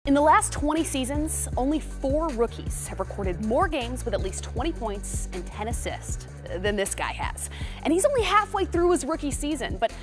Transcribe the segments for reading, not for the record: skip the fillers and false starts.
In the last 20 seasons, only 4 rookies have recorded more games with at least 20 points and 10 assists than this guy has. And he's only halfway through his rookie season, but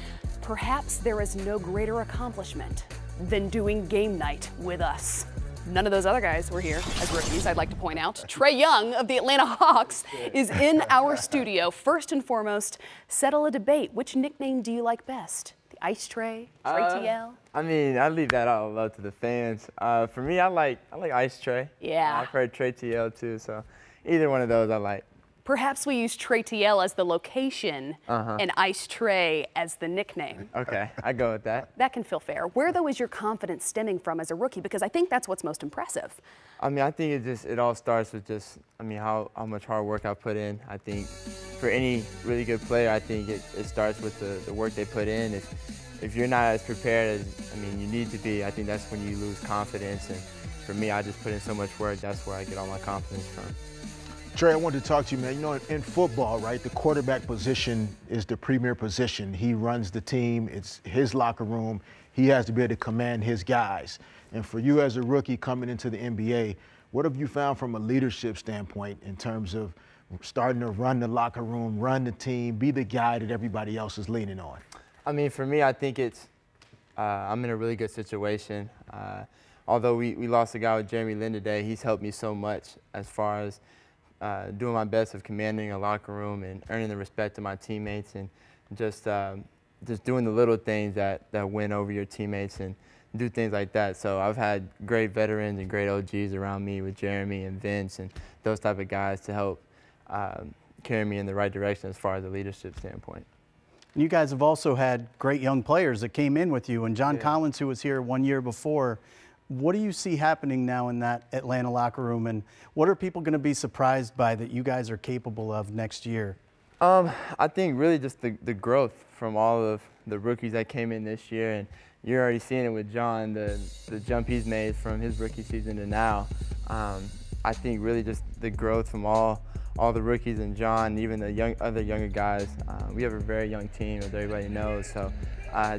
perhaps there is no greater accomplishment than doing game night with us. None of those other guys were here as rookies, I'd like to point out. Trae Young of the Atlanta Hawks is in our studio. First and foremost, settle a debate. Which nickname do you like best? The Ice Trae, Trae TL? I mean, I leave that all up to the fans. For me, I like Ice Trae. Yeah. I've heard Trae TL too, so either one of those I like. Perhaps we use Trae TL as the location and Ice Trae as the nickname. Okay, I go with that. That can feel fair. Where, though, is your confidence stemming from as a rookie? Because I think that's what's most impressive. I mean, I think it all starts with just, how much hard work I put in. I think for any really good player, I think it starts with the work they put in. If you're not as prepared as, you need to be, I think that's when you lose confidence. And for me, I just put in so much work. That's where I get all my confidence from. Trae, I wanted to talk to you, man. You know, in football, right, the quarterback position is the premier position. He runs the team. It's his locker room. He has to be able to command his guys. And for you as a rookie coming into the NBA, what have you found from a leadership standpoint in terms of starting to run the locker room, run the team, be the guy that everybody else is leaning on? For me, I think I'm in a really good situation. Although we lost a guy with Jeremy Lin today, he's helped me so much as far as doing my best of commanding a locker room and earning the respect of my teammates and just doing the little things that win over your teammates and do things like that. So I've had great veterans and great OGs around me with Jeremy and Vince and those type of guys to help carry me in the right direction as far as a leadership standpoint. You guys have also had great young players that came in with you, and John Collins, who was here 1 year before. What do you see happening now in that Atlanta locker room, and what are people going to be surprised by that you guys are capable of next year? I think really just the growth from all of the rookies that came in this year, and you're already seeing it with John, the jump he's made from his rookie season to now. I think really just the growth from all the rookies and John, even the other younger guys. We have a very young team, as everybody knows. So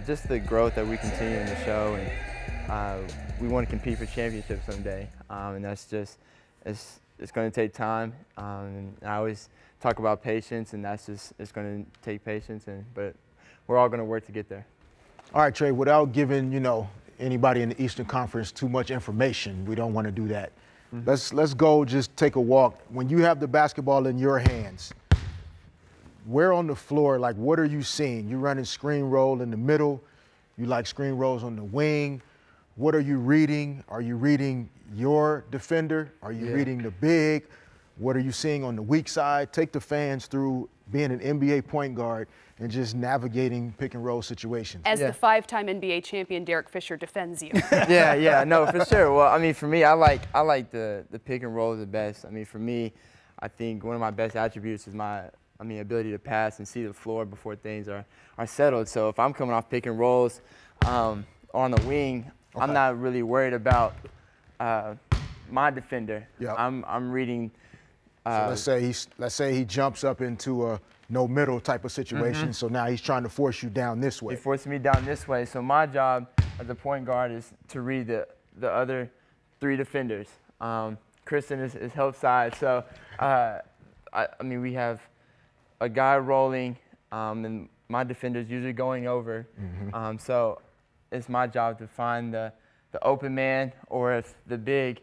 just the growth that we continue in the show, and we want to compete for championships someday. And that's just, it's going to take time. And I always talk about patience, and it's going to take patience. But we're all going to work to get there. All right, Trae, without giving, anybody in the Eastern Conference too much information, we don't want to do that. Let's go just take a walk. When you have the basketball in your hands, where on the floor, what are you seeing? You running screen roll in the middle. You like screen rolls on the wing. What are you reading? Are you reading your defender? Are you reading the big? What are you seeing on the weak side? Take the fans through being an NBA point guard and just navigating pick and roll situations. As the 5-time NBA champion Derek Fisher defends you. No, for sure. Well, for me, I like the pick and roll the best. For me, I think one of my best attributes is my ability to pass and see the floor before things are settled. So if I'm coming off pick and rolls on the wing, I'm not really worried about my defender. I'm reading. So let's say he jumps up into a no middle type of situation. So now he's trying to force you down this way. He forced me down this way. So my job as a point guard is to read the other 3 defenders. Kristen is help side. So we have a guy rolling, and my defender's usually going over. So it's my job to find the open man, or if the big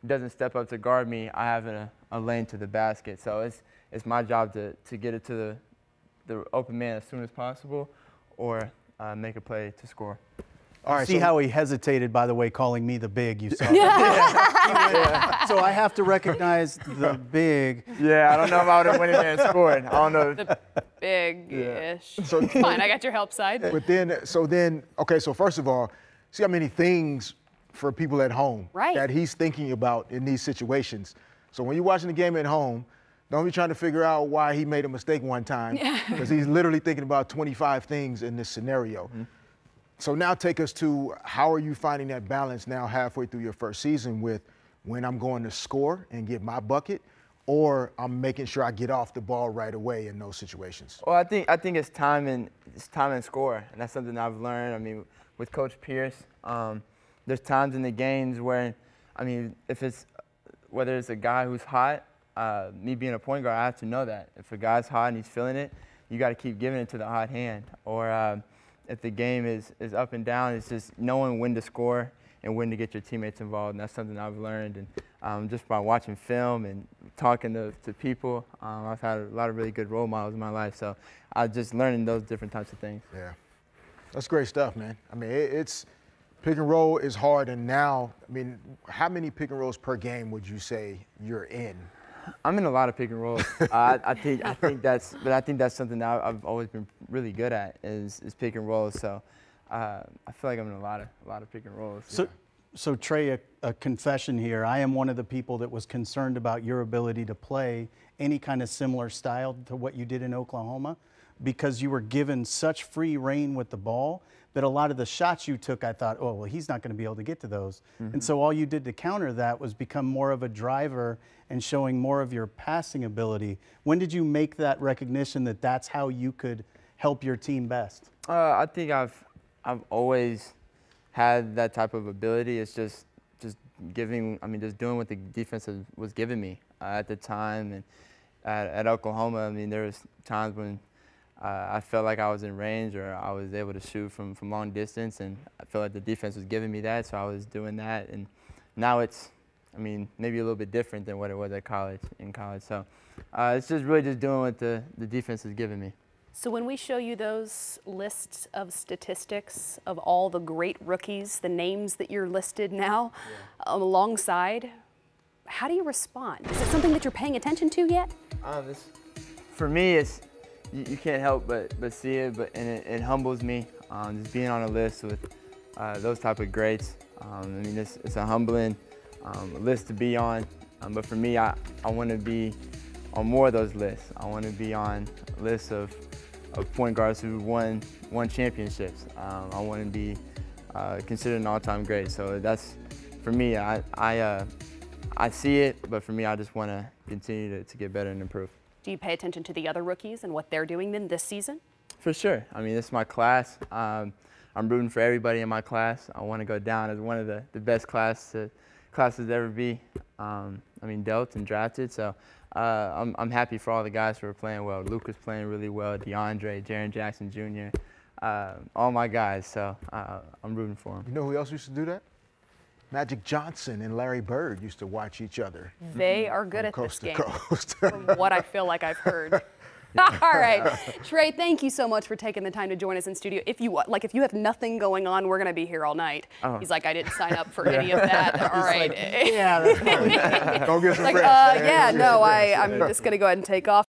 doesn't step up to guard me, I have a lane to the basket. So it's my job to get it to the open man as soon as possible, or make a play to score. All right, see how he hesitated, by the way, calling me the big. You saw So I have to recognize the big. I don't know if I would have went in there and scored. I don't know. The big-ish. So, fine, I got your help side. But okay, so first of all, see how many things for people at home that he's thinking about in these situations. So when you're watching the game at home, don't be trying to figure out why he made a mistake one time, because he's literally thinking about 25 things in this scenario. So now take us to how are you finding that balance now halfway through your first season with when I'm going to score and get my bucket, or I'm making sure I get off the ball right away in those situations? Well, I think it's time and score, and that's something I've learned. With Coach Pierce, there's times in the games where, I mean, whether it's a guy who's hot, me being a point guard, I have to know that. If a guy's hot and he's feeling it, you got to keep giving it to the hot hand. Or if the game is up and down, it's just knowing when to score and when to get your teammates involved. And that's something I've learned. And just by watching film and talking to people, I've had a lot of really good role models in my life. So I just learning those different types of things. Yeah, that's great stuff, man. I mean, it's pick and roll is hard. And now, I mean, how many pick and rolls per game would you say you're in? I'm in a lot of pick and rolls. I think that's something that I've always been really good at is pick and rolls. So I feel like I'm in a lot of pick and rolls. So Trae, a confession here. I am one of the people that was concerned about your ability to play any kind of similar style to what you did in Oklahoma, because you were given such free reign with the ball that a lot of the shots you took, I thought, oh, well, he's not going to be able to get to those. And so all you did to counter that was become more of a driver and showing more of your passing ability. When did you make that recognition that that's how you could help your team best? I think I've always had that type of ability. It's just doing what the defense was giving me at the time. And at Oklahoma, I mean, there was times when I felt like I was in range or I was able to shoot from long distance, and I felt like the defense was giving me that, so I was doing that. And now it's, I mean, maybe a little bit different than what it was in college. So it's just really just doing what the defense is giving me. So when we show you those lists of statistics of all the great rookies, the names that you're listed now alongside, how do you respond? Is it something that you're paying attention to yet? For me, it's you can't help but see it, and it humbles me. Just being on a list with those type of greats. I mean, it's a humbling list to be on. But for me, I want to be on more of those lists. I want to be on lists of point guards who won championships. I want to be considered an all-time great. So that's, for me, I see it, but for me, I just want to continue to get better and improve. Do you pay attention to the other rookies and what they're doing then this season? For sure. I mean, this is my class. I'm rooting for everybody in my class. I want to go down as one of the best classes ever be. I mean, dealt and drafted. So I'm happy for all the guys who are playing well. Luka's playing really well. DeAndre, Jaren Jackson Jr., all my guys. So I'm rooting for them. You know who else used to do that? Magic Johnson and Larry Bird used to watch each other. They are good at this game, coast. from what I feel like I've heard. All right, Trae, thank you so much for taking the time to join us in studio. If you have nothing going on, we're going to be here all night. Oh. He's like, I didn't sign up for any of that. All right. Like, yeah, that's fine. Go get some rest. Yeah, no, I'm just going to go ahead and take off.